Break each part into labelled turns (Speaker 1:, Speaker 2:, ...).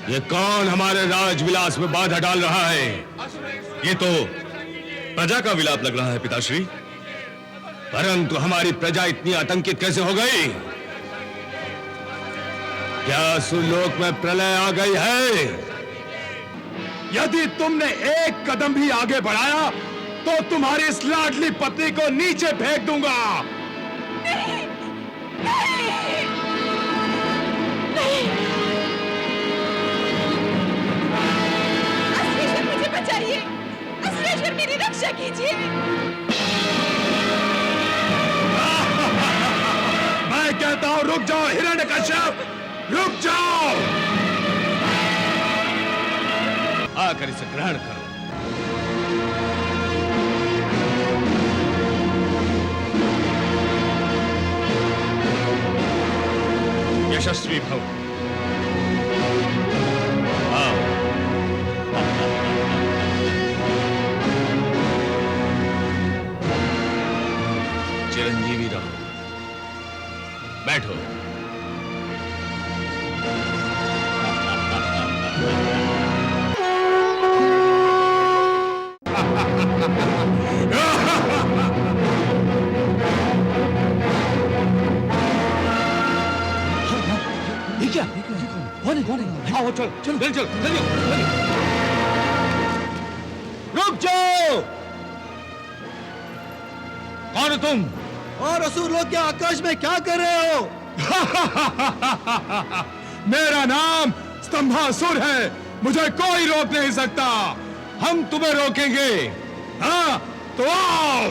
Speaker 1: ये कौन हमारे राजविलास में बाधा डाल रहा है?
Speaker 2: ये तो प्रजा का विलाप लग रहा है पिताश्री।
Speaker 1: परंतु हमारी प्रजा इतनी आतंकित कैसे हो गई? क्या सुरलोक में प्रलय आ गई है?
Speaker 3: यदि तुमने एक कदम भी आगे बढ़ाया तो तुम्हारी इस लाडली पत्नी को नीचे फेंक दूंगा।
Speaker 4: नहीं, नहीं, नहीं। असुरेश्वर मुझे बचाइए, असुरेश्वर मेरी रक्षा कीजिए।
Speaker 3: मैं कहता हूं रुक जाओ हिरण्यकश्यप, रुक जाओ।
Speaker 1: आकर इसे ग्रहण करो।
Speaker 2: यशस्वी भव।
Speaker 1: आओ। चिरंजीवी रहो। बैठो।
Speaker 5: ये क्या? कौन है? आओ चल चल चल चल।
Speaker 1: रुक जाओ। कौन हो तुम?
Speaker 5: और असुर लोग क्या आकाश में क्या कर रहे हो?
Speaker 3: मेरा नाम स्तंभासुर है, मुझे कोई रोक नहीं सकता। हम तुम्हें रोकेंगे। हाँ तो आओ।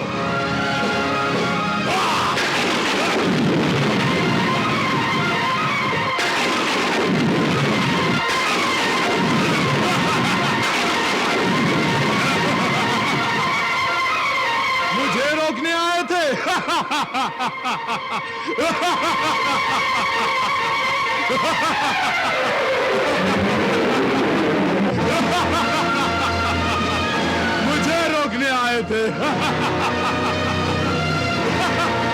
Speaker 3: मुझे रोकने आए थे। मुझे रोकने आए थे।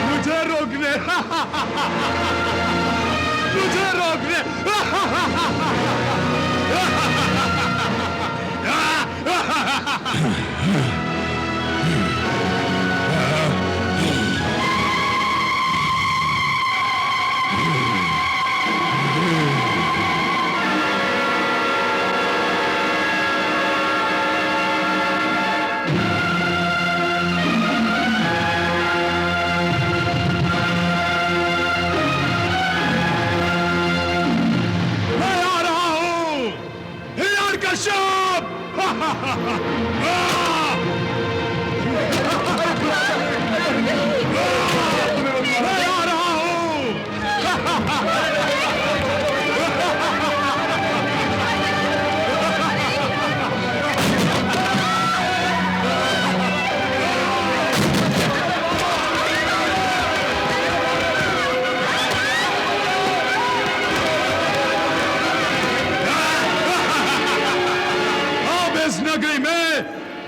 Speaker 3: मुझे रोकने मुझे रोकने।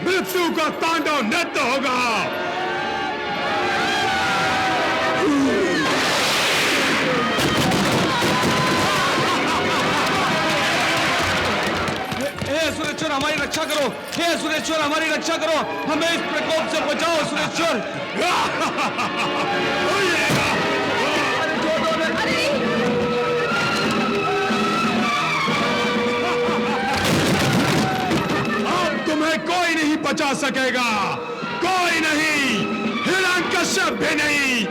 Speaker 3: मृत्यु का तांडव नृत्य होगा।
Speaker 5: हे सुरेश्वर हमारी रक्षा करो, हे सुरेश्वर हमारी रक्षा करो, हमें इस प्रकोप से बचाओ सुरेश्वर।
Speaker 3: तुम्हें कोई नहीं बचा सकेगा, कोई नहीं, हिरण्यकश्यप भी नहीं।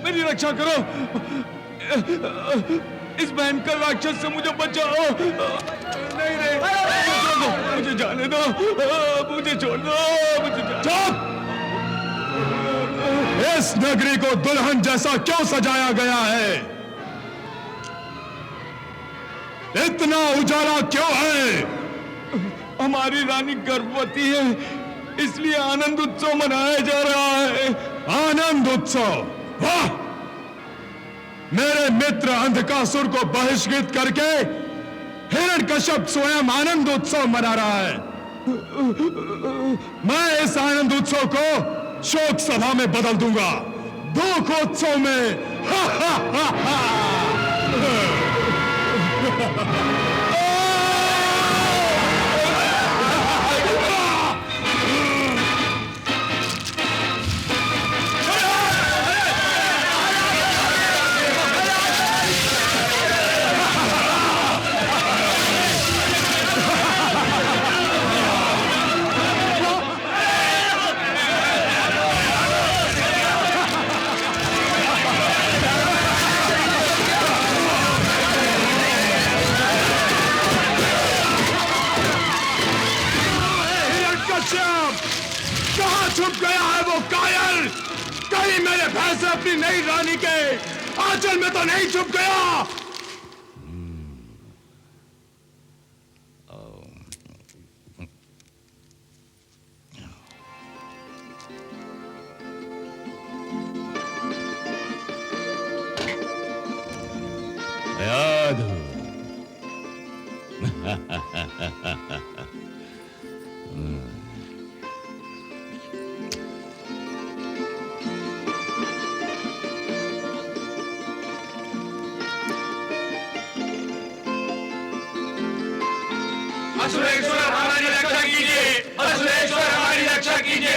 Speaker 5: मेरी रक्षा करो, इस भयंकर राक्षस से मुझे बचाओ। नहीं नहीं, मुझे जाने दो, मुझे छोड़ दो, मुझे
Speaker 3: चुप! इस नगरी को दुल्हन जैसा क्यों सजाया गया है? इतना उजाला क्यों है?
Speaker 5: हमारी रानी गर्भवती है, इसलिए आनंद उत्सव मनाया जा रहा है।
Speaker 3: आनंद उत्सव? वाह! मेरे मित्र अंधकासुर को बहिष्कृत करके हिरण्यकश्यप स्वयं आनंद उत्सव मना रहा है। मैं इस आनंद उत्सव को शोक सभा में बदल दूंगा, दुखोत्सव में। हा हा हा हा। कहां छुप गया है वो कायर? कहीं मेरे फैसले अपनी नई रानी के आंचल में तो नहीं छुप गया?
Speaker 1: याद हो?
Speaker 5: असुरेश्वर हमारी रक्षा कीजिए, असुरेश्वर हमारी रक्षा कीजिए।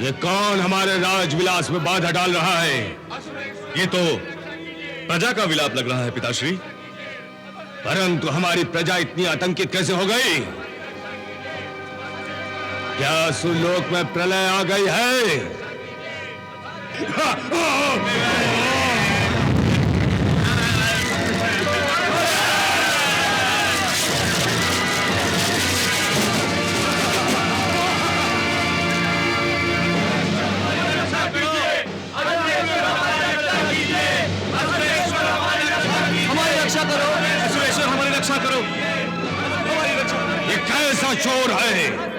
Speaker 1: ये कौन हमारे राजविलास में बाधा डाल रहा है?
Speaker 2: ये तो प्रजा का विलाप लग रहा है पिताश्री।
Speaker 1: परंतु हमारी प्रजा इतनी आतंकित कैसे हो गई? क्या सुरलोक में प्रलय आ गई है?
Speaker 5: हमारी रक्षा करो, असुरेश्वर हमारी रक्षा करो।
Speaker 1: ये कैसा चोर है?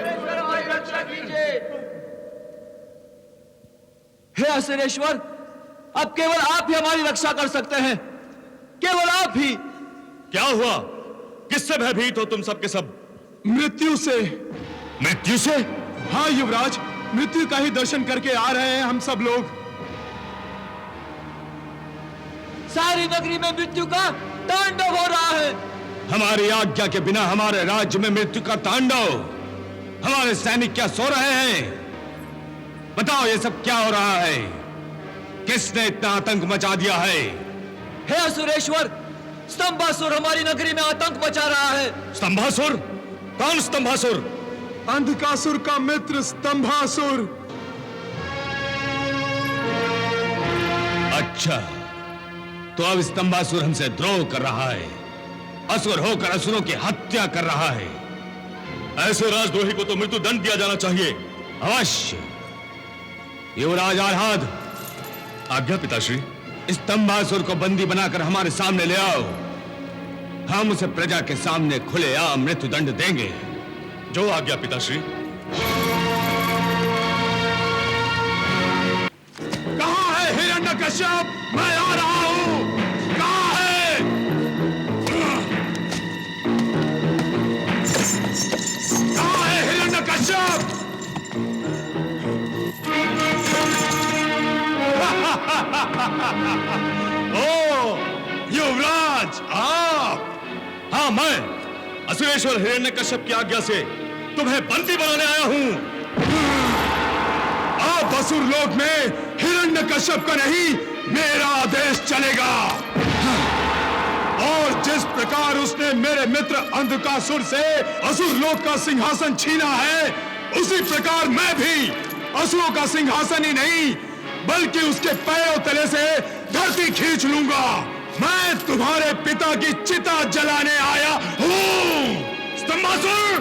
Speaker 5: हे असुरेश्वर, अब केवल आप ही हमारी रक्षा कर सकते हैं, केवल आप ही।
Speaker 2: क्या हुआ? किससे भयभीत हो तुम सब के सब?
Speaker 3: मृत्यु से।
Speaker 2: मृत्यु से?
Speaker 3: हाँ युवराज, मृत्यु का ही दर्शन करके आ रहे हैं हम सब लोग।
Speaker 5: सारी नगरी में मृत्यु का तांडव हो रहा है।
Speaker 1: हमारी आज्ञा के बिना हमारे राज्य में मृत्यु का तांडव। हमारे सैनिक क्या सो रहे हैं? बताओ ये सब क्या हो रहा है? किसने इतना आतंक मचा दिया है?
Speaker 5: हे असुरेश्वर, स्तंभासुर हमारी नगरी में आतंक मचा रहा है।
Speaker 2: स्तंभासुर? कौन स्तंभासुर?
Speaker 3: अंधकासुर का मित्र स्तंभासुर।
Speaker 1: अच्छा, तो अब स्तंभासुर हमसे द्रोह कर रहा है, असुर होकर असुरों की हत्या कर रहा है।
Speaker 2: ऐसे राजद्रोही को तो मृत्यु दंड दिया जाना चाहिए।
Speaker 1: अवश्य। युवराज आह्लाद,
Speaker 2: आज्ञा पिताश्री।
Speaker 1: स्तंभासुर को बंदी बनाकर हमारे सामने ले आओ। हम उसे प्रजा के सामने खुलेआम मृत्यु दंड देंगे।
Speaker 2: जो आज्ञा पिताश्री।
Speaker 3: कहां है हिरण्यकश्यप? मैं आ रहा हूं। कहां है? कहां है हिरण्यकश्यप? ओ युवराज, आप?
Speaker 2: हाँ, मैं असुरेश्वर हिरण्यकश्यप की आज्ञा से तुम्हें बंदी बनाने आया हूं।
Speaker 3: आप असुर लोक में हिरण्यकश्यप का नहीं, मेरा आदेश चलेगा। और जिस प्रकार उसने मेरे मित्र अंधकासुर से असुर लोक का सिंहासन छीना है, उसी प्रकार मैं भी असुरों का सिंहासन ही नहीं बल्कि उसके पैरों तले से धरती खींच लूंगा। मैं तुम्हारे पिता की चिता जलाने आया हूं। स्तंभासुर!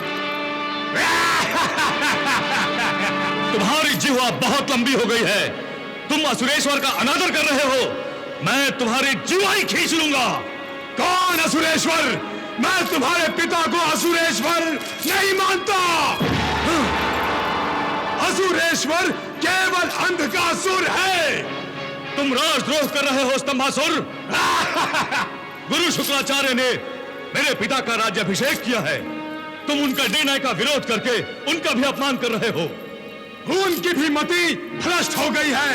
Speaker 2: तुम्हारी जिह्वा बहुत लंबी हो गई है। तुम असुरेश्वर का अनादर कर रहे हो। मैं तुम्हारी जीवा ही खींच लूंगा।
Speaker 3: कौन असुरेश्वर? मैं तुम्हारे पिता को असुरेश्वर नहीं मानता। असुरेश्वर केवल अंधकासुर है।
Speaker 2: तुम राजद्रोह कर रहे हो स्तंभासुर। गुरु शुक्राचार्य ने मेरे पिता का राज्याभिषेक किया है। तुम उनका निर्णय का विरोध करके उनका भी अपमान कर रहे हो।
Speaker 3: उनकी भी मति भ्रष्ट हो गई है,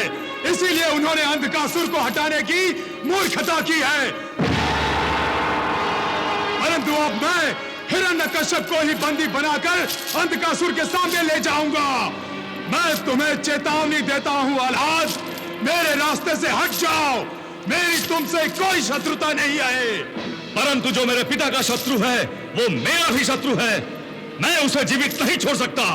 Speaker 3: इसीलिए उन्होंने अंधकासुर को हटाने की मूर्खता की है। परंतु अब मैं हिरण्यकश्यप को ही बंदी बनाकर अंधकासुर के सामने ले जाऊंगा। मैं तुम्हें चेतावनी देता हूं आह्लाद, मेरे रास्ते से हट जाओ। मेरी तुमसे कोई शत्रुता नहीं है।
Speaker 2: परंतु जो मेरे पिता का शत्रु है वो मेरा भी शत्रु है। मैं उसे जीवित नहीं छोड़ सकता।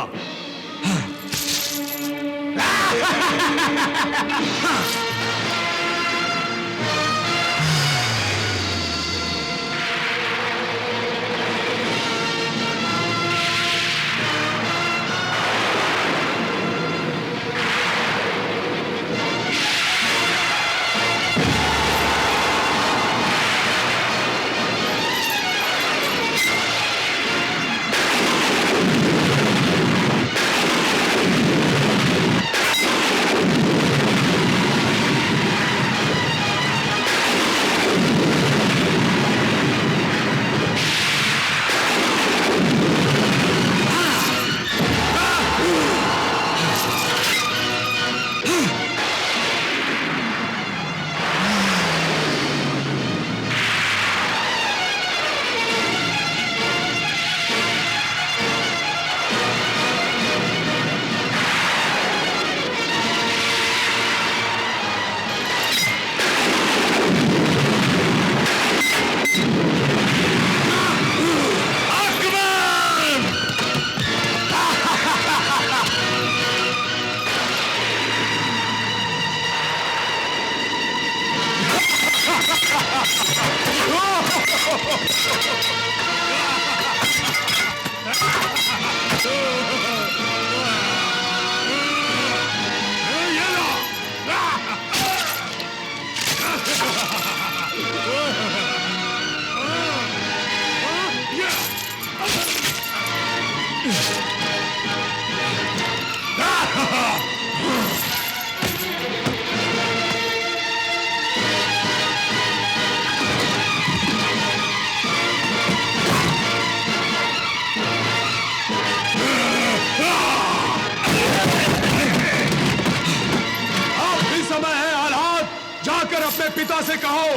Speaker 3: अपने पिता से कहो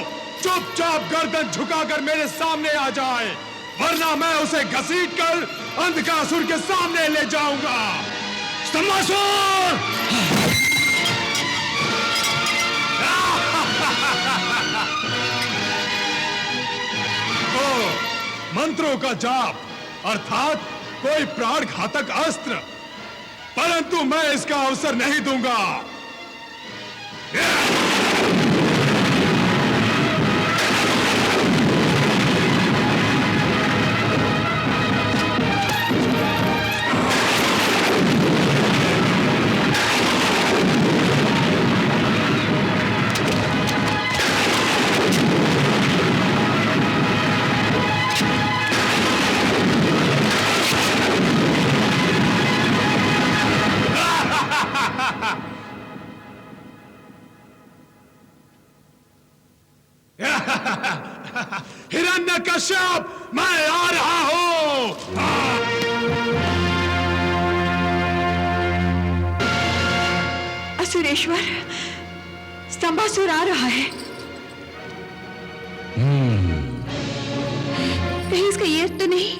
Speaker 3: चुपचाप गर्दन झुकाकर मेरे सामने आ जाए, वरना मैं उसे घसीटकर अंधकासुर के सामने ले जाऊंगा।
Speaker 2: स्तंभासुर!
Speaker 3: मंत्रों का जाप अर्थात कोई प्राण घातक अस्त्र, परंतु मैं इसका अवसर नहीं दूंगा। हिरण्यकश्यप, मैं आ रहा हूं।
Speaker 4: असुरेश्वर, स्तंभासुर आ रहा है। कहीं इसका ये अर्थ तो नहीं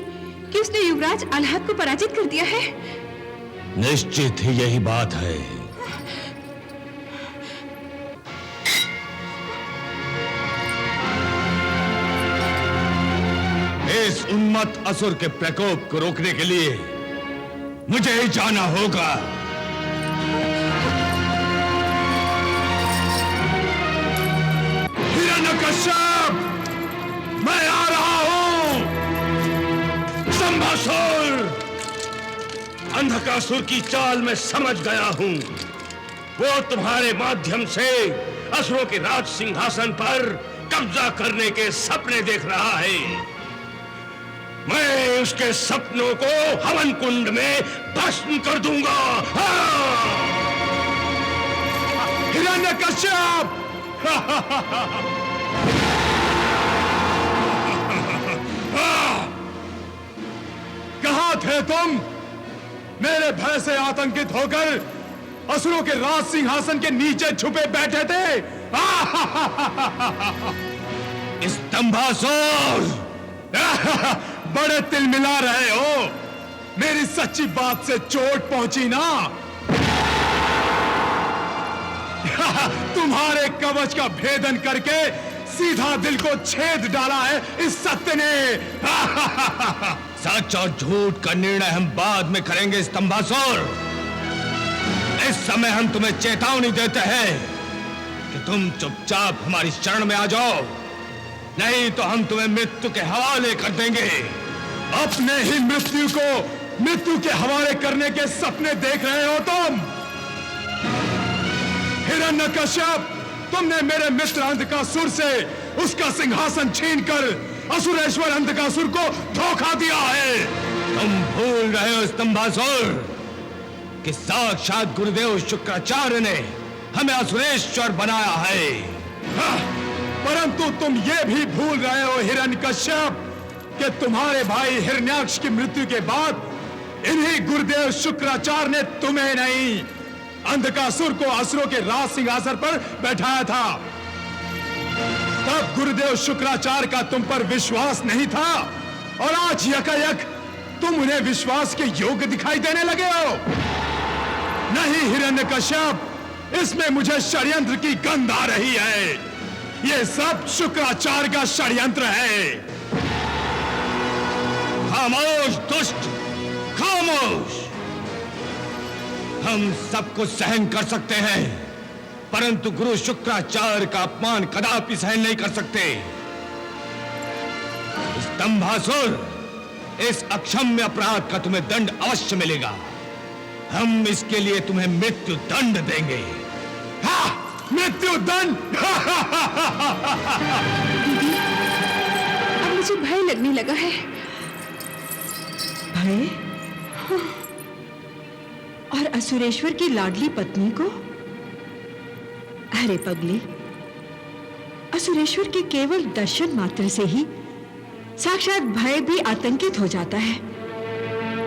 Speaker 4: कि उसने युवराज आह्लाद को पराजित कर दिया है?
Speaker 1: निश्चित ही यही बात है। इस उन्मत्त असुर के प्रकोप को रोकने के लिए मुझे ही जाना होगा।
Speaker 3: हिरण्यकश्यप, मैं आ रहा हूं।
Speaker 2: स्तंभासुर! अंधकासुर की चाल मैं समझ गया हूं। वो तुम्हारे माध्यम से असुरों के राज सिंहासन पर कब्जा करने के सपने देख रहा है। मैं उसके सपनों को हवन कुंड में भस्म कर दूंगा।
Speaker 3: हिरण्यकश्यप! कहां थे तुम? मेरे भय से आतंकित होकर असुरों के राज सिंहासन के नीचे छुपे बैठे थे।
Speaker 1: स्तंभासुर!
Speaker 3: बड़े तिलमिला रहे हो। मेरी सच्ची बात से चोट पहुंची ना? तुम्हारे कवच का भेदन करके सीधा दिल को छेद डाला है इस सत्य ने।
Speaker 1: सच और झूठ का निर्णय हम बाद में करेंगे स्तंभासुर। इस समय हम तुम्हें चेतावनी देते हैं कि तुम चुपचाप हमारी शरण में आ जाओ, नहीं तो हम तुम्हें मृत्यु के हवाले कर देंगे।
Speaker 3: अपने ही मृत्यु को मृत्यु के हवाले करने के सपने देख रहे हो तुम। हिरण्यकश्यप, तुमने मेरे मित्र अंधकासुर से उसका सिंहासन छीनकर असुरेश्वर अंधकासुर को धोखा दिया है।
Speaker 1: तुम भूल रहे हो स्तंभासुर कि साक्षात गुरुदेव शुक्राचार्य ने हमें असुरेश्वर बनाया है।
Speaker 3: परंतु तुम ये भी भूल रहे हो हिरण्यकश्यप कि तुम्हारे भाई हिरण्याक्ष की मृत्यु के बाद इन्हीं गुरुदेव शुक्राचार्य ने तुम्हें नहीं, अंधकासुर को असुरों के राज सिंहासन पर बैठाया था। तब गुरुदेव शुक्राचार्य का तुम पर विश्वास नहीं था और आज यकायक तुम उन्हें विश्वास के योग्य दिखाई देने लगे हो। नहीं हिरण्यकश्यप, इसमें मुझे षड्यंत्र की गंध आ रही है। ये सब शुक्राचार्य का षड्यंत्र है।
Speaker 1: खामोश दुष्ट, खामोश! हम सब कुछ सहन कर सकते हैं, परंतु गुरु शुक्राचार्य का अपमान कदापि सहन नहीं कर सकते। स्तंभासुर, इस अक्षम्य अपराध का तुम्हें दंड अवश्य मिलेगा। हम इसके लिए तुम्हें मृत्यु दंड देंगे।
Speaker 3: मृत्यु दंड!
Speaker 4: अब मुझे भय लगने लगा है।
Speaker 6: भय? और असुरेश्वर की लाडली पत्नी को? अरे पगली, असुरेश्वर के केवल दर्शन मात्र से ही साक्षात भय भी आतंकित हो जाता है,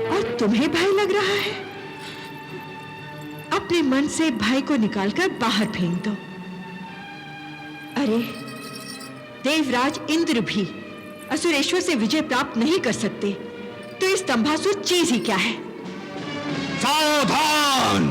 Speaker 6: और तुम्हें भय लग रहा है? अपने मन से भय को निकालकर बाहर फेंक दो। अरे देवराज इंद्र भी असुरेश्वर से विजय प्राप्त नहीं कर सकते, तो इस स्तंभासुर चीज ही क्या है?
Speaker 1: सावधान!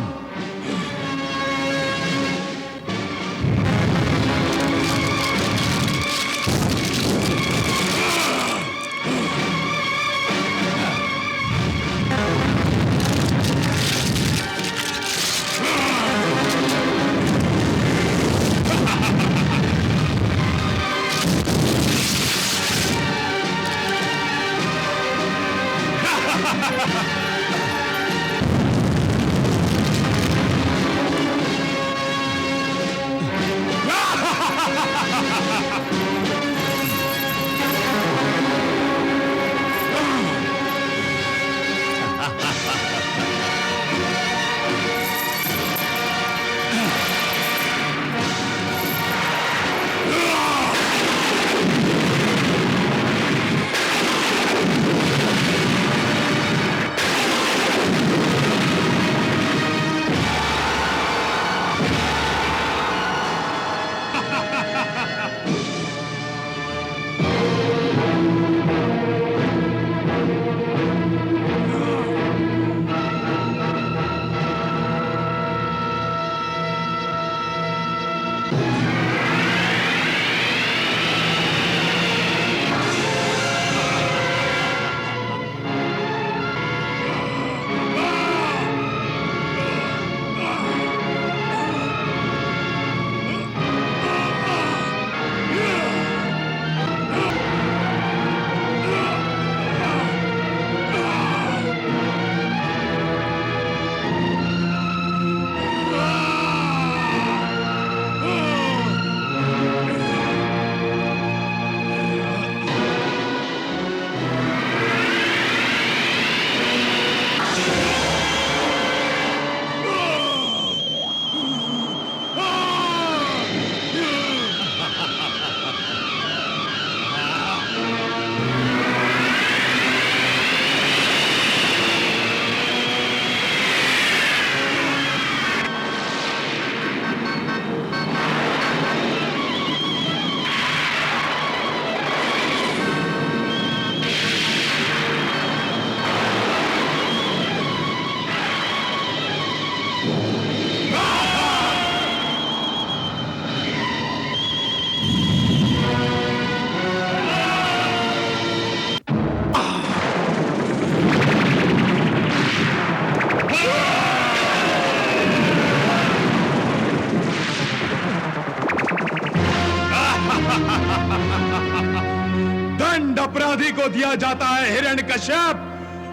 Speaker 3: दंड अपराधी को दिया जाता है हिरण्यकश्यप,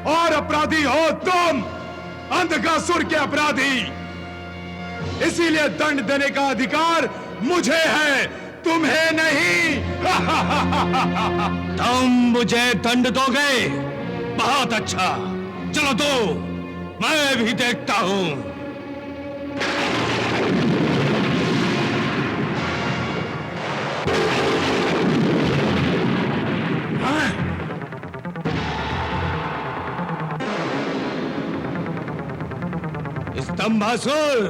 Speaker 3: और अपराधी हो तुम, अंधकासुर के अपराधी। इसीलिए दंड देने का अधिकार मुझे है, तुम्हें नहीं।
Speaker 1: तुम मुझे दंड दोगे? बहुत अच्छा, चलो दो, मैं भी देखता हूं। स्तंभासुर,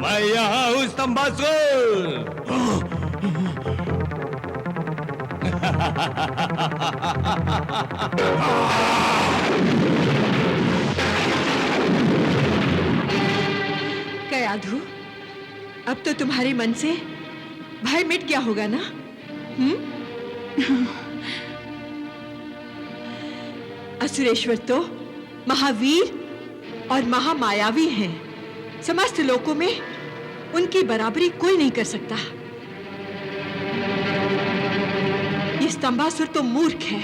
Speaker 1: मैं यहां हूं स्तंभासुर।
Speaker 6: कयाधु, अब तो तुम्हारे मन से भय मिट गया होगा ना? असुरेश्वर तो महावीर और महामायावी हैं। समस्त लोकों में उनकी बराबरी कोई नहीं कर सकता। ये स्तंभासुर तो मूर्ख है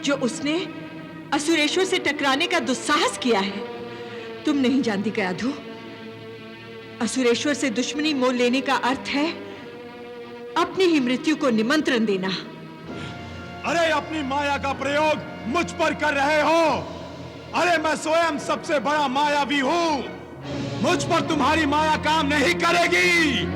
Speaker 6: जो उसने असुरेश्वर से टकराने का दुस्साहस किया है। तुम नहीं जानती कयाधु, असुरेश्वर से दुश्मनी मोल लेने का अर्थ है अपनी ही मृत्यु को निमंत्रण देना।
Speaker 3: अरे अपनी माया का प्रयोग मुझ पर कर रहे हो? अरे मैं स्वयं सबसे बड़ा मायावी हूं, मुझ पर तुम्हारी माया काम नहीं करेगी।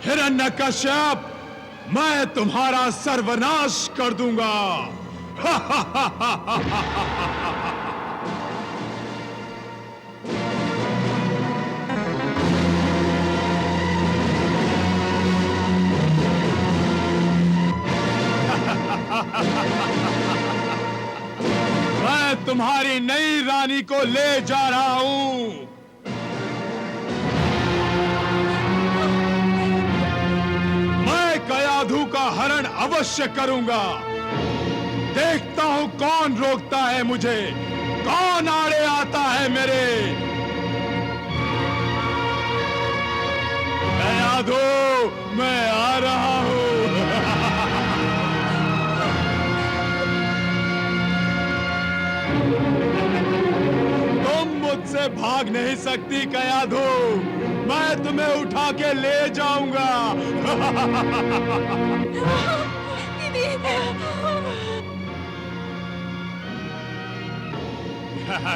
Speaker 3: हिरण्यकश्यप, मैं तुम्हारा सर्वनाश कर दूंगा। मैं तुम्हारी नई रानी को ले जा रहा हूं। कयाधु का हरण अवश्य करूंगा। देखता हूं कौन रोकता है मुझे, कौन आड़े आता है मेरे। कयाधु, मैं आ रहा हूं। तुम मुझसे भाग नहीं सकती कयाधु, मैं तुम्हें उठा के ले जाऊंगा।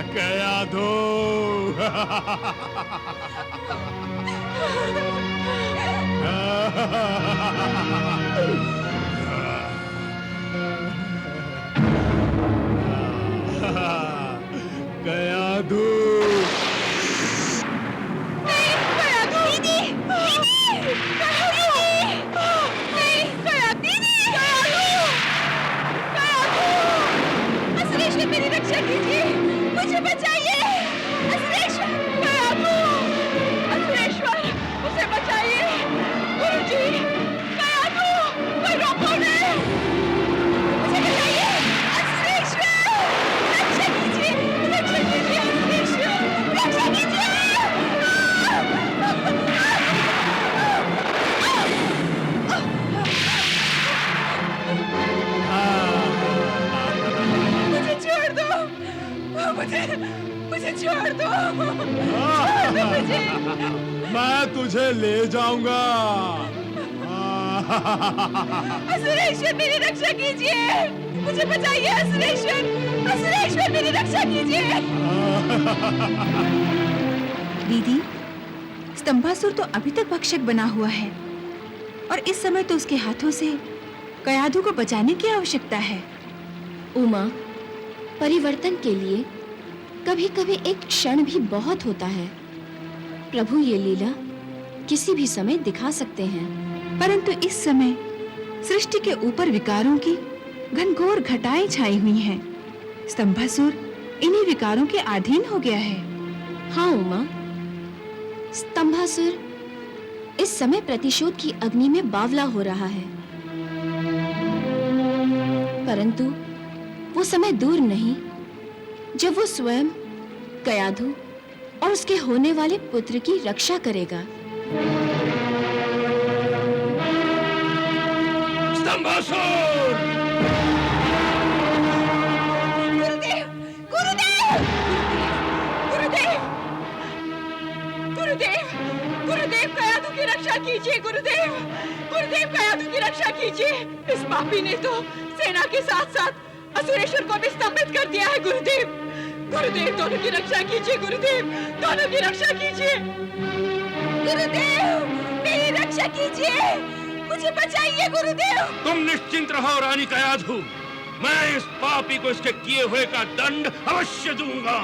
Speaker 3: कयाधु, कयाधु,
Speaker 4: मेरी रक्षा कीजिए, मुझे बचाइए। असुरेश्वर, कयाधु, असुरेश्वर, मुझे बचाइए। गुरुजी, कयाधु, कोई रोको नहीं, मुझे बचाइए। असुरेश्वर, रक्षा कीजिए, रक्षा कीजिए। असुरेश्वर, रक्षा कीजिए। मुझे छोड़ दो, छोड़ दो मुझे।
Speaker 3: मैं तुझे ले जाऊंगा।
Speaker 4: असुरेश्वर, मेरी रक्षा कीजिए, मुझे बचाइए। असुरेश्वर, असुरेश्वर मेरी रक्षा कीजिए। दीदी, स्तंभासुर तो अभी तक भक्षक बना हुआ है और इस समय तो उसके हाथों से कयाधु को बचाने की आवश्यकता है।
Speaker 7: उमा, परिवर्तन के लिए कभी-कभी एक क्षण भी बहुत होता है। प्रभु ये लीला किसी भी समय दिखा सकते हैं,
Speaker 4: परंतु इस समय सृष्टि के ऊपर विकारों की घनघोर घटाएं छाई हुई हैं। स्तंभासुर इन्हीं विकारों के अधीन हो गया है।
Speaker 7: हाँ उमा, स्तंभासुर इस समय प्रतिशोध की अग्नि में बावला हो रहा है, परंतु वो समय दूर नहीं जब वो स्वयं कयाधु और उसके होने वाले पुत्र की रक्षा करेगा।
Speaker 2: स्तंभासुर!
Speaker 4: गुरुदेव! गुरुदेव! गुरुदेव! गुरुदेव! गुरुदेव, कयाधु की रक्षा कीजिए। गुरुदेव! गुरुदेव, कयाधु की रक्षा कीजिए। इस पापी ने तो सेना के साथ साथ असुरेश्वर को भी स्तंभित कर दिया है। गुरुदेव! गुरुदेव, दोनों की रक्षा कीजिए। गुरुदेव, दोनों की रक्षा कीजिए। गुरुदेव, मेरी रक्षा कीजिए, मुझे बचाइए। गुरुदेव!
Speaker 2: तुम निश्चिंत रहो रानी कयाधु, मैं इस पापी को इसके किए हुए का दंड अवश्य दूंगा।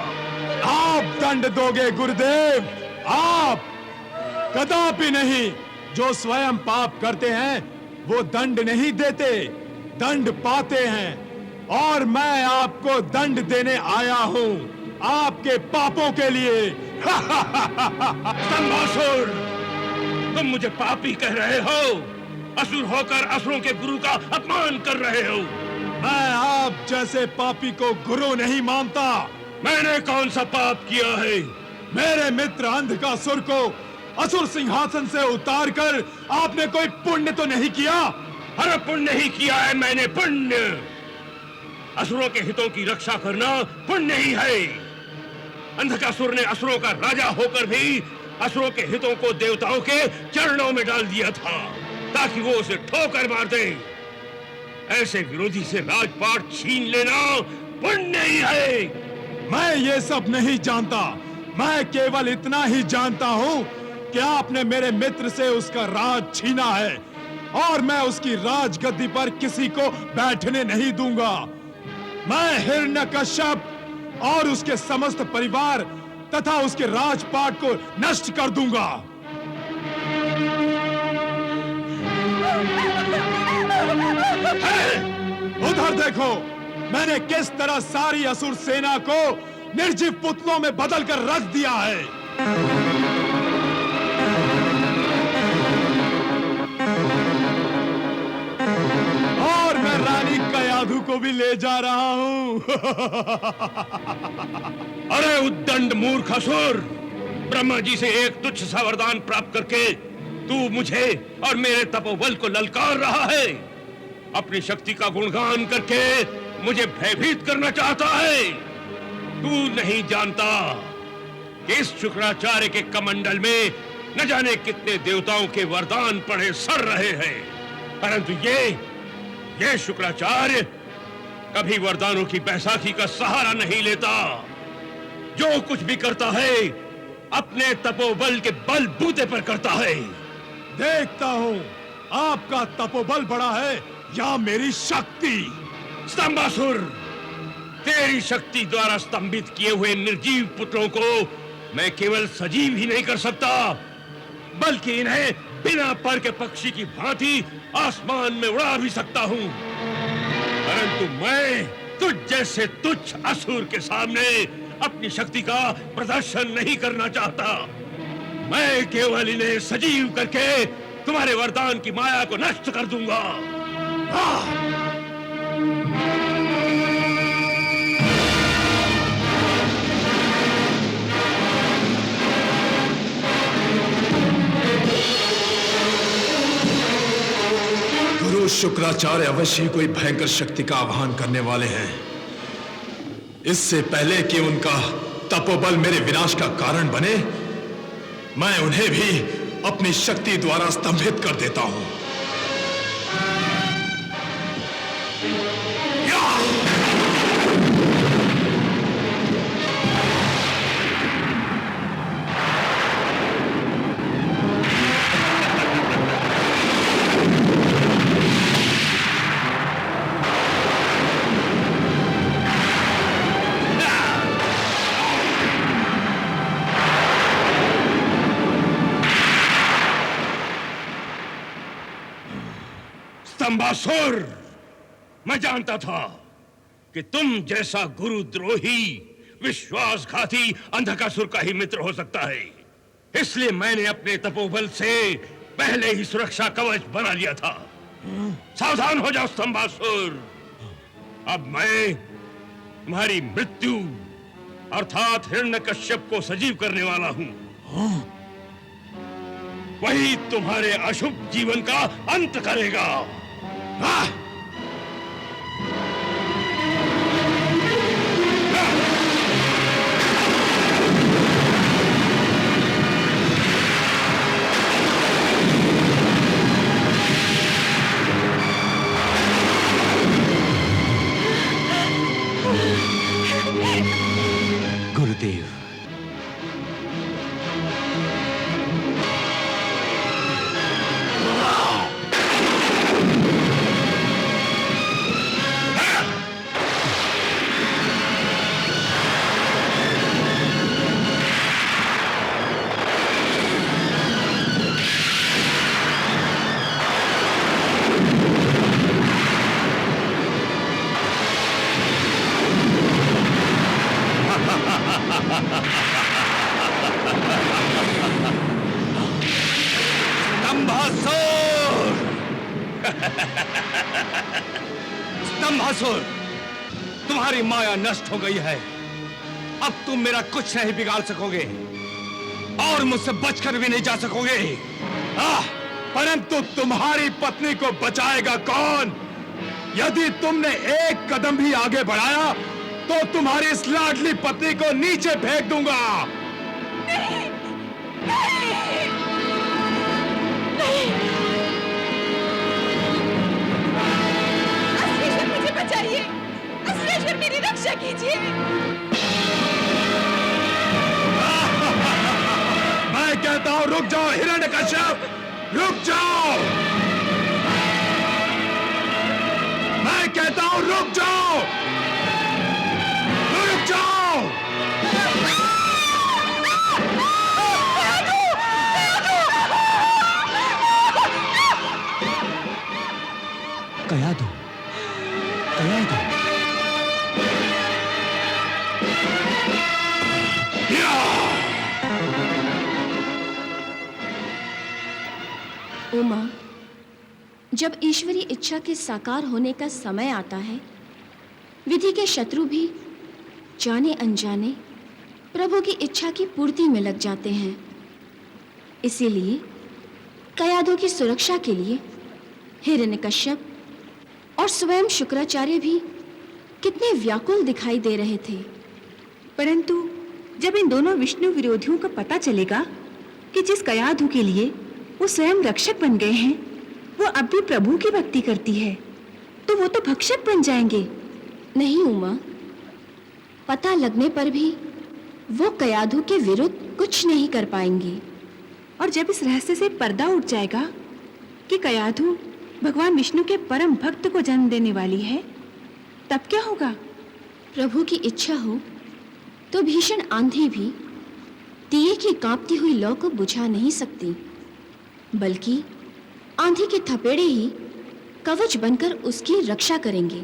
Speaker 3: आप दंड दोगे गुरुदेव? आप? कदापि नहीं। जो स्वयं पाप करते हैं वो दंड नहीं देते, दंड पाते हैं। और मैं आपको दंड देने आया हूं, आपके पापों के लिए।
Speaker 2: स्तंभासुर, तुम मुझे पापी कह रहे हो, असुर होकर असुरों के गुरु का अपमान कर रहे हो।
Speaker 3: मैं आप जैसे पापी को गुरु नहीं मानता।
Speaker 2: मैंने कौन सा पाप किया है?
Speaker 3: मेरे मित्र अंधकासुर को असुर सिंहासन से उतारकर आपने कोई पुण्य तो नहीं किया?
Speaker 2: अरे पुण्य ही किया है मैंने, पुण्य। असुरों के हितों की रक्षा करना पुण्य ही है। अंधकासुर ने असुरों का राजा होकर भी असुरों के हितों को देवताओं के चरणों में डाल दिया था ताकि वो उसे ठोकर मार दे। ऐसे विरोधी से राजपाट छीन लेना पुण्य ही है।
Speaker 3: मैं ये सब नहीं जानता, मैं केवल इतना ही जानता हूँ कि आपने मेरे मित्र से उसका राज छीना है और मैं उसकी राजगद्दी पर किसी को बैठने नहीं दूंगा। मैं हिरण्यकश्यप और उसके समस्त परिवार तथा उसके राजपाट को नष्ट कर दूंगा। उधर देखो, मैंने किस तरह सारी असुर सेना को निर्जीव पुतलों में बदलकर रख दिया है। और मैं रानी कयाधु को भी ले जा रहा हूं।
Speaker 2: अरे उद्दंड मूर्ख असुर, ब्रह्मा जी से एक तुच्छ सा वरदान प्राप्त करके तू मुझे और मेरे तपोबल को ललकार रहा है। अपनी शक्ति का गुणगान करके मुझे भयभीत करना चाहता है। तू नहीं जानता कि इस शुक्राचार्य के कमंडल में न जाने कितने देवताओं के वरदान पड़े सड़ रहे हैं, परंतु ये शुक्राचार्य कभी वरदानों की बैसाखी का सहारा नहीं लेता। जो कुछ भी करता है अपने तपोबल के बल बूते पर करता है।
Speaker 3: देखता हूं आपका तपोबल बड़ा है या मेरी शक्ति।
Speaker 2: स्तंभासुर, तेरी शक्ति द्वारा स्तंभित किए हुए निर्जीव पुत्रों को मैं केवल सजीव ही नहीं कर सकता, बल्कि इन्हें बिना पर के पक्षी की भांति आसमान में उड़ा भी सकता हूं। परंतु मैं तुझ जैसे तुच्छ असुर के सामने अपनी शक्ति का प्रदर्शन नहीं करना चाहता। मैं केवल इन्हें सजीव करके तुम्हारे वरदान की माया को नष्ट कर दूंगा।
Speaker 3: गुरु शुक्राचार्य अवश्य ही कोई भयंकर शक्ति का आह्वान करने वाले हैं। इससे पहले कि उनका तपोबल मेरे विनाश का कारण बने, मैं उन्हें भी अपनी शक्ति द्वारा स्तंभित कर देता हूं।
Speaker 1: स्तंभासुर, मैं जानता था कि तुम जैसा गुरुद्रोही, विश्वासघाती अंधकासुर का ही मित्र हो सकता है। इसलिए मैंने अपने तपोबल से पहले ही सुरक्षा कवच बना लिया था। सावधान हो जाओ स्तंभासुर। अब मैं तुम्हारी मृत्यु अर्थात हिरण्यकश्यप को सजीव करने वाला हूं। वही तुम्हारे अशुभ जीवन का अंत करेगा।
Speaker 5: गुरुदेव,
Speaker 1: स्तंभासुर, तुम्हारी माया नष्ट हो गई है। अब तुम मेरा कुछ नहीं बिगाड़ सकोगे और मुझसे बचकर भी नहीं जा सकोगे।
Speaker 3: परंतु तुम्हारी पत्नी को बचाएगा कौन? यदि तुमने एक कदम भी आगे बढ़ाया तो तुम्हारी इस लाडली पत्नी को नीचे फेंक दूंगा।
Speaker 4: नहीं, नहीं, नहीं। असुरेश्वर, मुझे बचाइए। असुरेश्वर, मेरी रक्षा कीजिए।
Speaker 3: मैं कहता हूं रुक जाओ हिरण्यकश्यप, रुक जाओ। मैं कहता हूं रुक जाओ, रुक जाओ।
Speaker 5: कयाधु, कयाधु।
Speaker 7: उमा, जब ईश्वरी इच्छा के साकार होने का समय आता है, विधि के शत्रु भी जाने अनजाने प्रभु की इच्छा की पूर्ति में लग जाते हैं। इसीलिए कयाधु की सुरक्षा के लिए हिरण्यकश्यप और स्वयं शुक्राचार्य भी कितने व्याकुल दिखाई दे रहे थे।
Speaker 6: परंतु जब इन दोनों विष्णु विरोधियों को पता चलेगा कि जिस कयाधु के लिए वो स्वयं रक्षक बन गए हैं, वो अब भी प्रभु की भक्ति करती है, तो वो तो भक्षक बन जाएंगे।
Speaker 7: नहीं उमा, पता लगने पर भी वो कयाधु के विरुद्ध कुछ नहीं कर पाएंगे।
Speaker 6: और जब इस रहस्य से पर्दा उठ जाएगा कि कयाधु भगवान विष्णु के परम भक्त को जन्म देने वाली है, तब क्या होगा?
Speaker 7: प्रभु की इच्छा हो तो भीषण आंधी भी दिए की कांपती हुई लौ को बुझा नहीं सकती, बल्कि आंधी के थपेड़े ही कवच बनकर उसकी रक्षा करेंगे।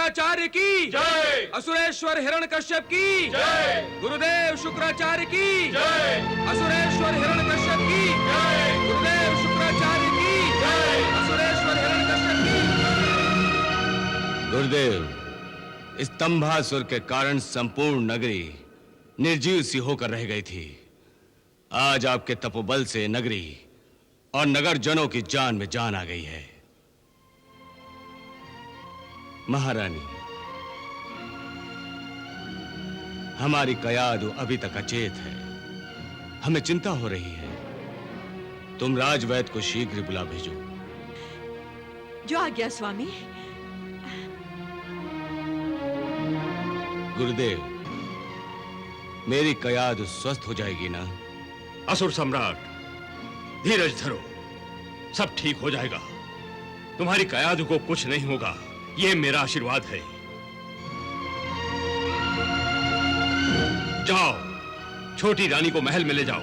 Speaker 5: शुक्राचार्य की जय, असुरेश्वर हिरण्यकश्यप की जय, गुरुदेव शुक्राचार्य की जय, असुरेश्वर हिरण्यकश्यप की जय, गुरुदेव शुक्राचार्य की जय, असुरेश्वर हिरण्यकश्यप की।
Speaker 1: गुरुदेव, स्तंभासुर के कारण संपूर्ण नगरी निर्जीव सी होकर रह गई थी। आज आपके तपोबल से नगरी और नगर जनों की जान में जान आ गई है। महारानी, हमारी कयादु अभी तक अचेत है। हमें चिंता हो रही है। तुम राजवैद्य को शीघ्र बुला भेजो।
Speaker 6: जो आज्ञा स्वामी।
Speaker 1: गुरुदेव, मेरी कयादु स्वस्थ हो जाएगी ना?
Speaker 2: असुर सम्राट, धीरज धरो, सब ठीक हो जाएगा। तुम्हारी कयादु को कुछ नहीं होगा, ये मेरा आशीर्वाद है। जाओ, छोटी रानी को महल में ले जाओ।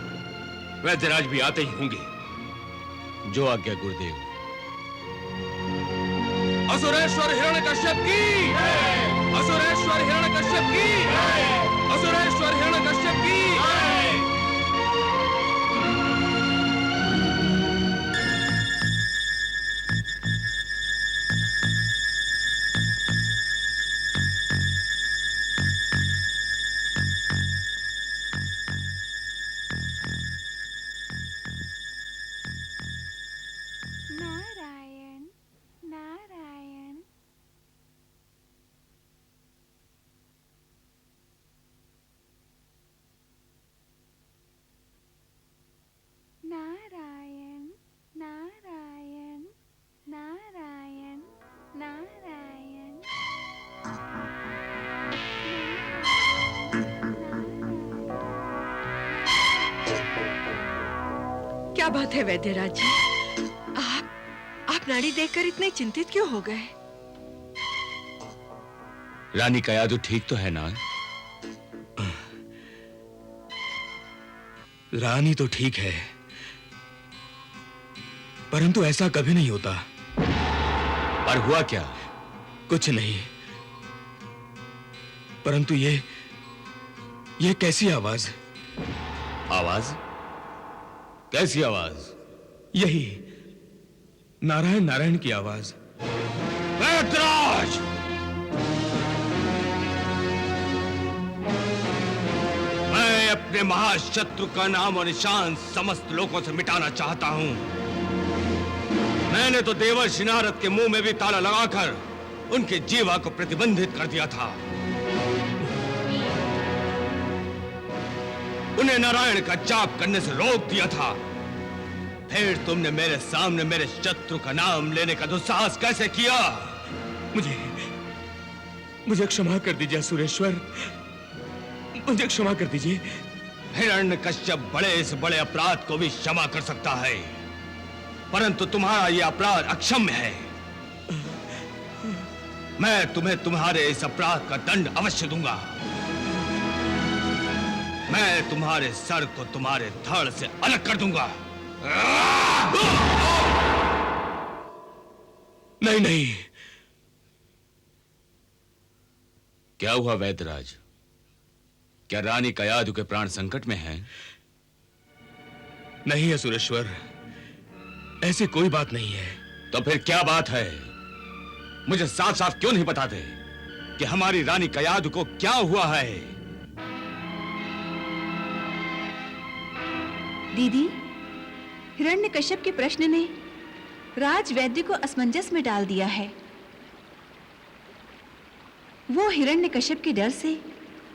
Speaker 2: वैद्यराज भी आते ही होंगे।
Speaker 1: जो आज्ञा गुरुदेव।
Speaker 5: असुरेश्वर हिरण्यकश्यप की जय, असुरेश्वर हिरण्यकश्यप की जय, असुरेश्वर हिरण्यकश्यप की जय।
Speaker 8: नारायण नारायण। नारायण नारायण नारायण नारायण।
Speaker 6: क्या बात है वैद्यराज जी? आप नाड़ी देखकर इतने चिंतित क्यों हो गए?
Speaker 1: रानी कयादु ठीक तो है ना?
Speaker 5: रानी तो ठीक है, परंतु ऐसा कभी नहीं होता।
Speaker 1: पर हुआ क्या?
Speaker 5: कुछ नहीं, परंतु ये कैसी आवाज?
Speaker 1: आवाज? कैसी आवाज?
Speaker 5: यही नारायण नारायण की आवाज।
Speaker 1: वैद्यराज! मैं अपने महाशत्रु का नाम और निशान समस्त लोगों से मिटाना चाहता हूं। मैंने तो देवर्षि नारद के मुंह में भी ताला लगाकर उनके जीवा को प्रतिबंधित कर दिया था। उन्हें नारायण का जाप करने से रोक दिया था। फिर तुमने मेरे सामने मेरे शत्रु का नाम लेने का दुस्साहस कैसे किया?
Speaker 5: मुझे क्षमा कर दीजिए सुरेश्वर, मुझे क्षमा कर दीजिए।
Speaker 1: हिरण्यकश्यप बड़े से बड़े अपराध को भी क्षमा कर सकता है, परंतु तुम्हारा यह अपराध अक्षम्य है। मैं तुम्हें तुम्हारे इस अपराध का दंड अवश्य दूंगा। मैं तुम्हारे सर को तुम्हारे धड़ से अलग कर दूंगा।
Speaker 5: नहीं नहीं।
Speaker 1: क्या हुआ वैद्यराज? क्या रानी कयादु के प्राण संकट में हैं?
Speaker 5: नहीं है सुरेश्वर, ऐसी कोई बात नहीं है।
Speaker 1: तो फिर क्या बात है? मुझे साफ साफ क्यों नहीं बताते कि हमारी रानी कयादु को क्या हुआ है?
Speaker 9: दीदी, हिरण्यकश्यप के प्रश्न ने राजवैद्य को असमंजस में डाल दिया है। वो हिरण्यकश्यप के डर से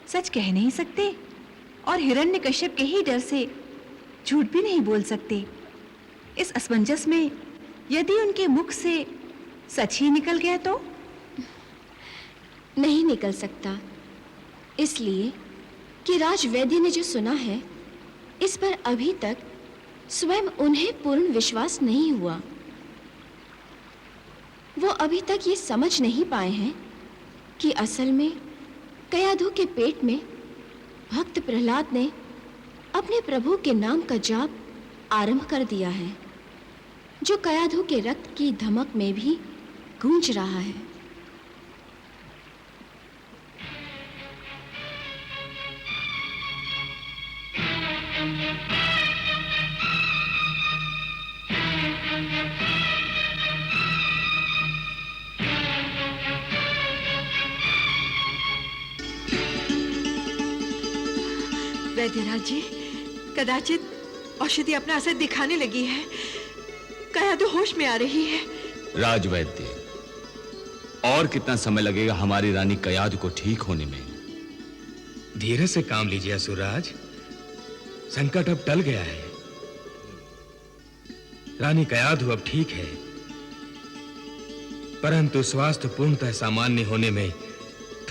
Speaker 9: सच कह नहीं सकते और हिरण्यकश्यप के ही डर से झूठ भी नहीं बोल सकते। इस असमंजस में यदि उनके मुख से सच ही निकल गया तो?
Speaker 7: नहीं निकल सकता, इसलिए कि राजवैद्य ने जो सुना है इस पर अभी तक स्वयं उन्हें पूर्ण विश्वास नहीं हुआ। वो अभी तक ये समझ नहीं पाए हैं कि असल में कयाधु के पेट में भक्त प्रहलाद ने अपने प्रभु के नाम का जाप आरंभ कर दिया है, जो कयाधु के रक्त की धमक में भी गूंज रहा है।
Speaker 6: वैद्यराज जी, कदाचित औषधि अपना असर दिखाने लगी है। कया तो होश में आ रही है।
Speaker 1: राजवैद्य, और कितना समय लगेगा हमारी रानी कयाधु को ठीक होने में?
Speaker 5: धीरे से काम लीजिए असुरराज, संकट अब टल गया है। रानी कयाधु अब ठीक है, परंतु स्वास्थ्य पूर्णतः सामान्य होने में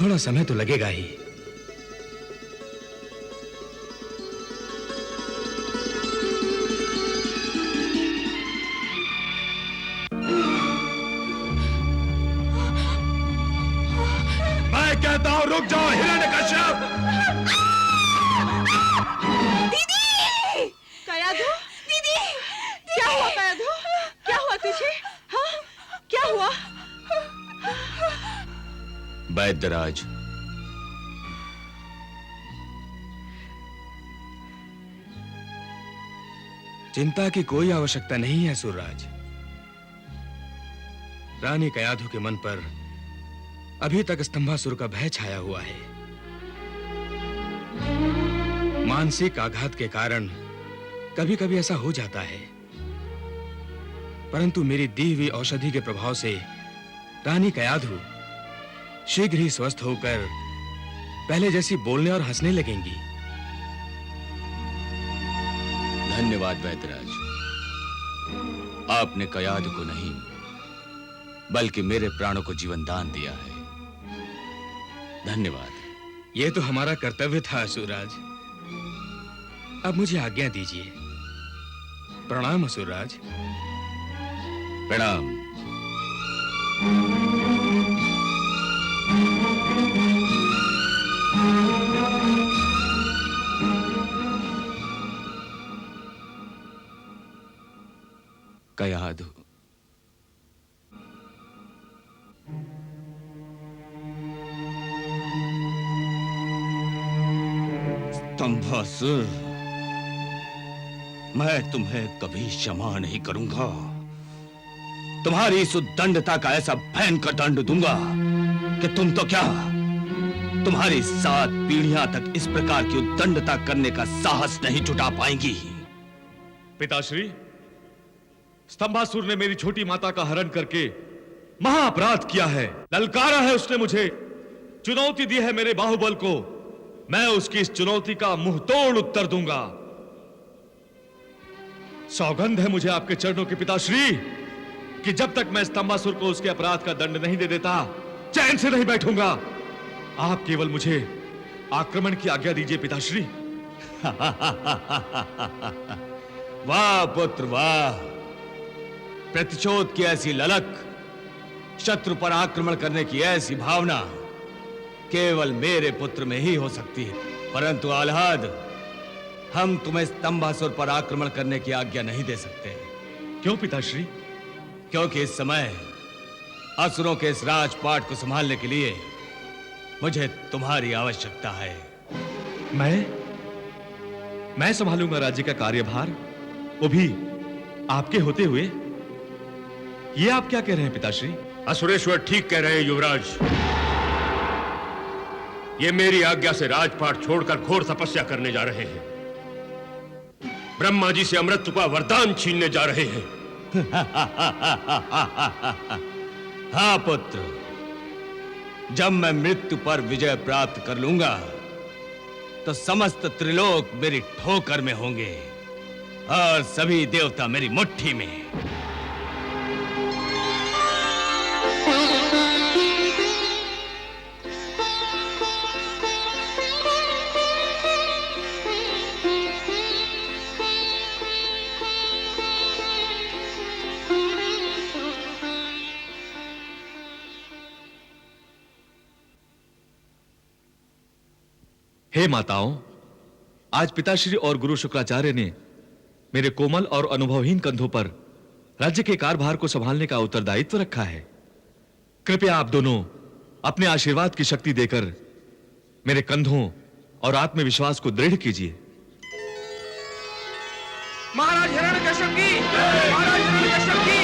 Speaker 5: थोड़ा समय तो लगेगा ही।
Speaker 3: मैं कहता हूं रुक जाओ हिरण्यकश्यप।
Speaker 6: कयाधु, दीदी, क्या हुआ कयाधु? क्या हुआ तुझे? हाँ, क्या हुआ?
Speaker 1: वैद्यराज,
Speaker 5: चिंता की कोई आवश्यकता नहीं है सुरराज। रानी कयाधु के मन पर अभी तक स्तंभासुर का भय छाया हुआ है। मानसिक आघात के कारण कभी-कभी ऐसा हो जाता है, परंतु मेरी दी हुई औषधि के प्रभाव से रानी कयाधु शीघ्र ही स्वस्थ होकर पहले जैसी बोलने और हंसने लगेंगी।
Speaker 1: धन्यवाद वैद्यराज। आपने कयाधु को नहीं बल्कि मेरे प्राणों को जीवन दान दिया है। धन्यवाद।
Speaker 5: यह तो हमारा कर्तव्य था असुरराज। अब मुझे आज्ञा दीजिए। प्रणाम असुरराज।
Speaker 1: प्रणाम। कयाधु, स्तंभासुर, मैं तुम्हें कभी क्षमा नहीं करूंगा। तुम्हारी इस उद्दंडता का ऐसा भयंकर दंड दूंगा कि तुम तो क्या, तुम्हारी 7 पीढ़ियां तक इस प्रकार की उद्दंडता करने का साहस नहीं जुटा पाएंगी।
Speaker 2: पिताश्री, स्तंभासुर ने मेरी छोटी माता का हरण करके महाअपराध किया है। ललकारा है उसने मुझे, चुनौती दी है मेरे बाहुबल को। मैं उसकी इस चुनौती का मुंहतोड़ उत्तर दूंगा। सौगंध है मुझे आपके चरणों के पिताश्री कि जब तक मैं स्तंभासुर को उसके अपराध का दंड नहीं दे देता, चैन से नहीं बैठूंगा। आप केवल मुझे आक्रमण की आज्ञा दीजिए पिताश्री।
Speaker 1: वाह पुत्र वाह, प्रतिशोध की ऐसी ललक, शत्रु पर आक्रमण करने की ऐसी भावना केवल मेरे पुत्र में ही हो सकती है। परंतु आह्लाद, हम तुम्हें स्तंभासुर पर आक्रमण करने की आज्ञा नहीं दे सकते।
Speaker 2: क्यों पिताश्री?
Speaker 1: क्योंकि इस समय असुरों के इस राजपाट को संभालने के लिए मुझे तुम्हारी आवश्यकता है।
Speaker 2: मैं संभालूंगा राज्य का कार्यभार, वो भी आपके होते हुए। ये आप क्या कह रहे हैं पिताश्री?
Speaker 3: असुरेश्वर ठीक कह रहे हैं युवराज। ये मेरी आज्ञा से राजपाट छोड़कर घोर तपस्या करने जा रहे हैं। ब्रह्मा जी से अमृत का वरदान छीनने जा रहे हैं।
Speaker 1: हाँ पुत्र, जब मैं मृत्यु पर विजय प्राप्त कर लूंगा तो समस्त त्रिलोक मेरी ठोकर में होंगे और सभी देवता मेरी मुट्ठी में।
Speaker 2: हे माताओं, आज पिताश्री और गुरु शुक्राचार्य ने मेरे कोमल और अनुभवहीन कंधों पर राज्य के कार्यभार को संभालने का उत्तरदायित्व रखा है। कृपया आप दोनों अपने आशीर्वाद की शक्ति देकर मेरे कंधों और आत्मविश्वास को दृढ़ कीजिए।
Speaker 5: महाराज हिरण्यकश्यप की, महाराज हिरण्यकश्यप की,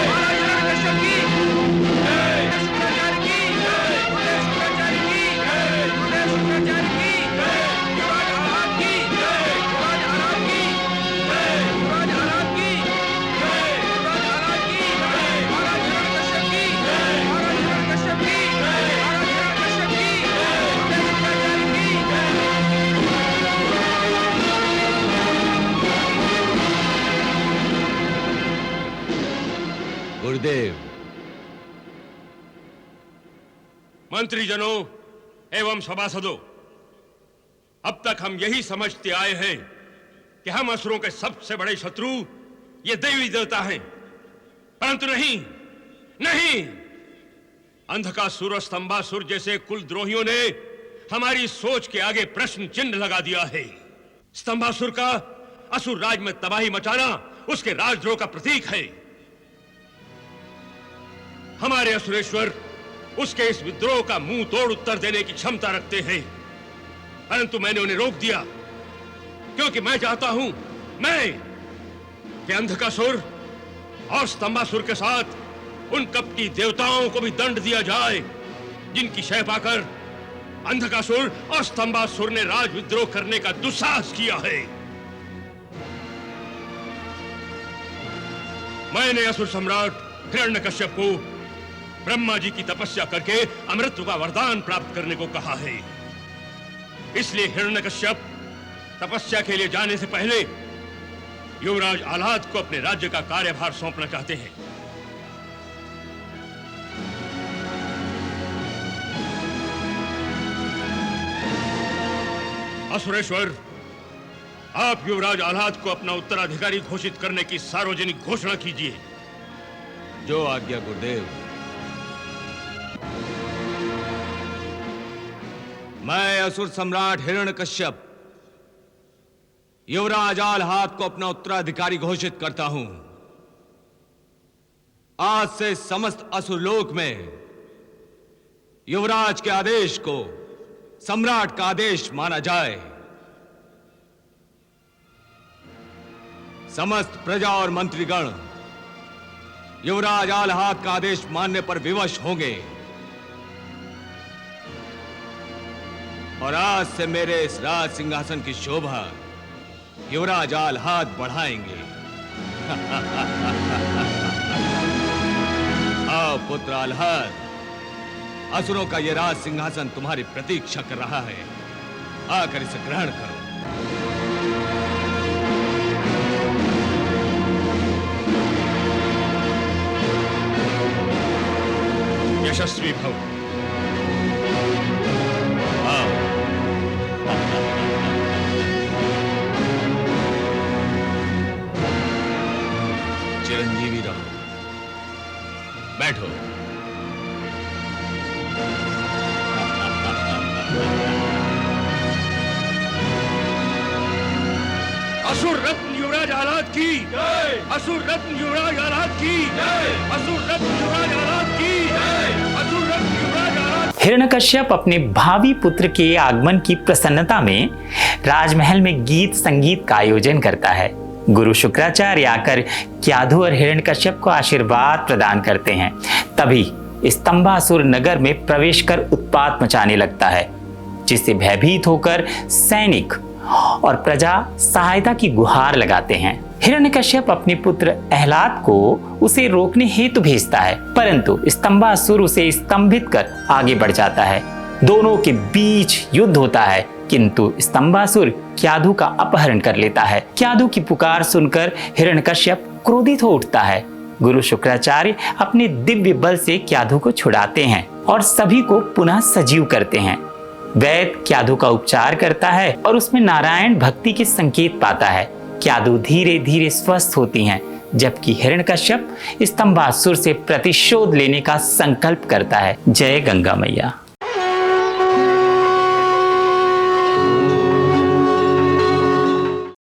Speaker 5: महाराज हिरण्यकश्यप की, शुक्राचार्य की, शुक्राचार्य की, शुक्राचार्य की, युवराज आलाप की, युवराज आलाप की, युवराज आलाप की, युवराज आलाप की, महाराज हिरण्यकश्यप की, महाराज हिरण्यकश्यप की, महाराज हिरण्यकश्यप की, शुक्राचार्य की।
Speaker 1: गुरुदेव,
Speaker 2: मंत्रीजनों एवं सभासदों, अब तक हम यही समझते आए हैं कि हम असुरों के सबसे बड़े शत्रु ये देवी देवता हैं, परंतु नहीं, नहीं। अंधकासुर और स्तंभासुर जैसे कुलद्रोहियों ने हमारी सोच के आगे प्रश्न चिन्ह लगा दिया है। स्तंभासुर का असुर राज में तबाही मचाना उसके राजद्रोह का प्रतीक है। हमारे असुरेश्वर उसके इस विद्रोह का मुंह तोड़ उत्तर देने की क्षमता रखते हैं, परंतु मैंने उन्हें रोक दिया, क्योंकि मैं चाहता हूं कि अंधकासुर और स्तंभासुर के साथ उन कपटी देवताओं को भी दंड दिया जाए जिनकी शय पाकर अंधकासुर और स्तंभासुर ने राज विद्रोह करने का दुस्साहस किया है। मैंने असुर सम्राट हिरण्यकश्यप को ब्रह्मा जी की तपस्या करके अमृत का वरदान प्राप्त करने को कहा है। इसलिए हिरण्यकश्यप तपस्या के लिए जाने से पहले युवराज आह्लाद को अपने राज्य का कार्यभार सौंपना चाहते हैं। असुरेश्वर, आप युवराज आह्लाद को अपना उत्तराधिकारी घोषित करने की सार्वजनिक घोषणा कीजिए।
Speaker 1: जो आज्ञा गुरुदेव। मैं असुर सम्राट हिरण्यकश्यप युवराज आह्लाद को अपना उत्तराधिकारी घोषित करता हूं। आज से समस्त असुरलोक में युवराज के आदेश को सम्राट का आदेश माना जाए। समस्त प्रजा और मंत्रीगण युवराज आह्लाद का आदेश मानने पर विवश होंगे और आज से मेरे इस राज सिंहासन की शोभा युवराज आह्लाद बढ़ाएंगे। आओ पुत्र आह्लाद, असुरों का यह राज सिंहासन तुम्हारी प्रतीक्षा कर रहा है। आकर इसे ग्रहण करो।
Speaker 2: यशस्वी भव।
Speaker 1: आओ। चिरंजीवी रहो। बैठो।
Speaker 2: असुर रत्न युवराज आह्लाद की जय। असुर रत्न युवराज आह्लाद की जय। असुर रत्न युवराज आह्लाद की जय। असुर रत्न युवराज आह्लाद।
Speaker 10: हिरण्यकश्यप अपने भावी पुत्र के आगमन की प्रसन्नता में राजमहल में गीत संगीत का आयोजन करता है। गुरु शुक्राचार्य आकर क्याधु और हिरण्यकश्यप को आशीर्वाद प्रदान करते हैं। तभी स्तंभासुर नगर में प्रवेश कर उत्पात मचाने लगता है, जिससे भयभीत होकर सैनिक और प्रजा सहायता की गुहार लगाते हैं। हिरण्यकश्यप अपने पुत्र आह्लाद को उसे रोकने हेतु भेजता है, परंतु स्तंभासुर उसे स्तंभित कर आगे बढ़ जाता है। दोनों के बीच युद्ध होता है, किंतु स्तंभासुर क्याधु का अपहरण कर लेता है। क्याधु की पुकार सुनकर हिरण्यकश्यप क्रोधित हो उठता है। गुरु शुक्राचार्य अपने दिव्य बल से क्याधु को छुड़ाते हैं और सभी को पुनः सजीव करते हैं। वैद्य क्याधु का उपचार करता है और उसमें नारायण भक्ति के संकेत पाता है। क्याधु धीरे धीरे स्वस्थ होती हैं, जबकि हिरण्यकश्यप स्तंभासुर से प्रतिशोध लेने का संकल्प करता है। जय गंगा मैया।